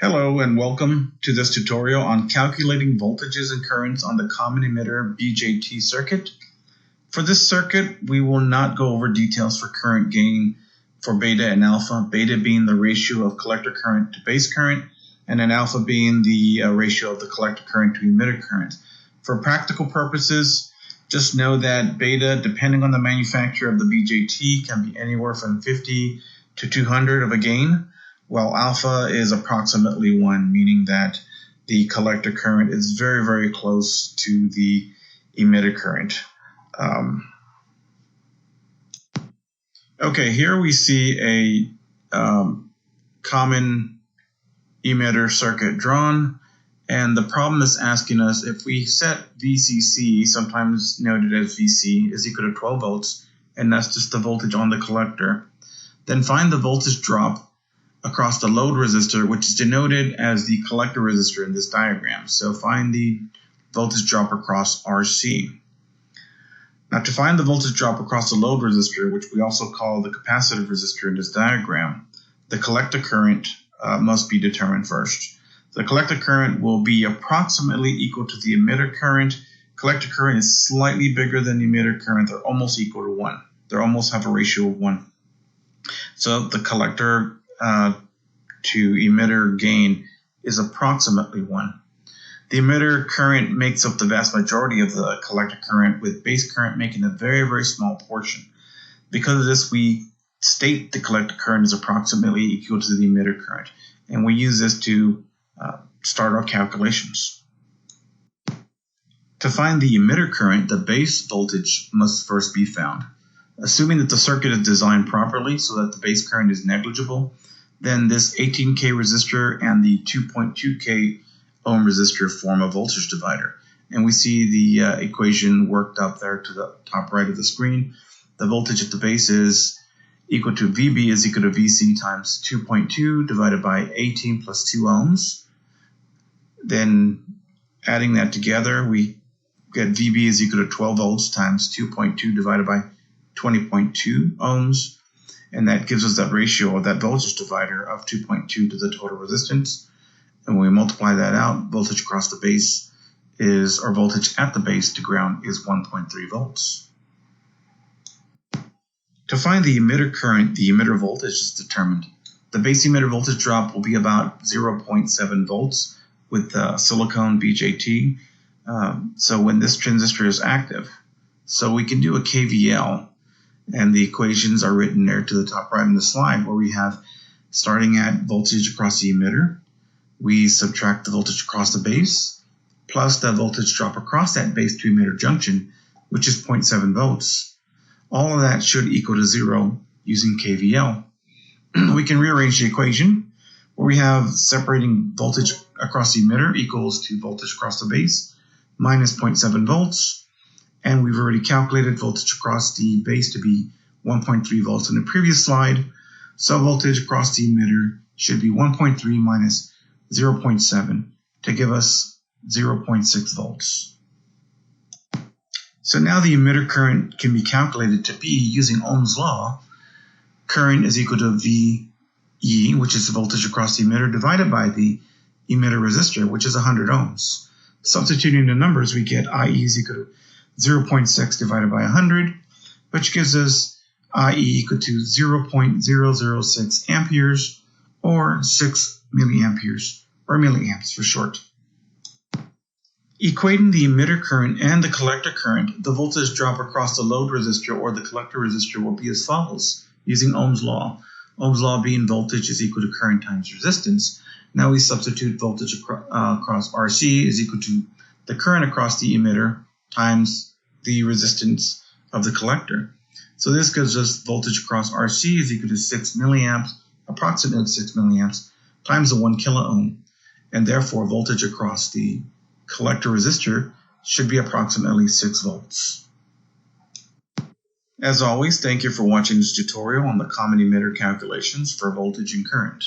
Hello and welcome to this tutorial on calculating voltages and currents on the Common Emitter BJT circuit. For this circuit, we will not go over details for current gain for beta and alpha, beta being the ratio of collector current to base current, and then alpha being the ratio of the collector current to emitter current. For practical purposes, just know that beta, depending on the manufacturer of the BJT, can be anywhere from 50 to 200 of a gain, while alpha is approximately 1, meaning that the collector current is very, very close to the emitter current. Okay, here we see a common emitter circuit drawn, and the problem is asking us if we set VCC, sometimes noted as VC, is equal to 12 volts, and that's just the voltage on the collector, then find the voltage drop across the load resistor, which is denoted as the collector resistor in this diagram. So find the voltage drop across RC. Now to find the voltage drop across the load resistor, which we also call the capacitive resistor in this diagram, the collector current must be determined first. The collector current will be approximately equal to the emitter current. Collector current is slightly bigger than the emitter current. They're almost equal to 1. They almost have a ratio of 1. So the collector to emitter gain is approximately 1. The emitter current makes up the vast majority of the collector current, with base current making a very, very small portion. Because of this, we state the collector current is approximately equal to the emitter current, and we use this to start our calculations. To find the emitter current, the base voltage must first be found. Assuming that the circuit is designed properly so that the base current is negligible, then this 18K resistor and the 2.2K ohm resistor form a voltage divider. And we see the equation worked up there to the top right of the screen. The voltage at the base is equal to VB is equal to VC times 2.2 divided by 18 plus 2 ohms. Then adding that together, we get VB is equal to 12 volts times 2.2 divided by 20.2 ohms. And that gives us that ratio of that voltage divider of 2.2 to the total resistance. And when we multiply that out, voltage across the base is, or voltage at the base to ground is 1.3 volts. To find the emitter current, the emitter voltage is determined. The base emitter voltage drop will be about 0.7 volts with the silicone BJT. So when this transistor is active, so we can do a KVL. And the equations are written there to the top right in the slide, where we have starting at voltage across the emitter, we subtract the voltage across the base, plus the voltage drop across that base to emitter junction, which is 0.7 volts. All of that should equal to 0 using KVL. We can rearrange the equation, where we have separating voltage across the emitter equals to voltage across the base minus 0.7 volts. And we've already calculated voltage across the base to be 1.3 volts in the previous slide. So voltage across the emitter should be 1.3 minus 0.7 to give us 0.6 volts. So now the emitter current can be calculated to be, using Ohm's law, current is equal to VE, which is the voltage across the emitter, divided by the emitter resistor, which is 100 ohms. Substituting the numbers, we get IE is equal to 0.6 divided by 100, which gives us IE equal to 0.006 amperes, or 6 milliamperes, or milliamps for short. Equating the emitter current and the collector current, the voltage drop across the load resistor or the collector resistor will be as follows, using Ohm's law. Ohm's law being voltage is equal to current times resistance. Now we substitute voltage across RC is equal to the current across the emitter times the resistance of the collector. So this gives us voltage across RC is equal to 6 milliamps, approximately 6 milliamps, times the 1 kilo ohm. And therefore, voltage across the collector resistor should be approximately 6 volts. As always, thank you for watching this tutorial on the common emitter calculations for voltage and current.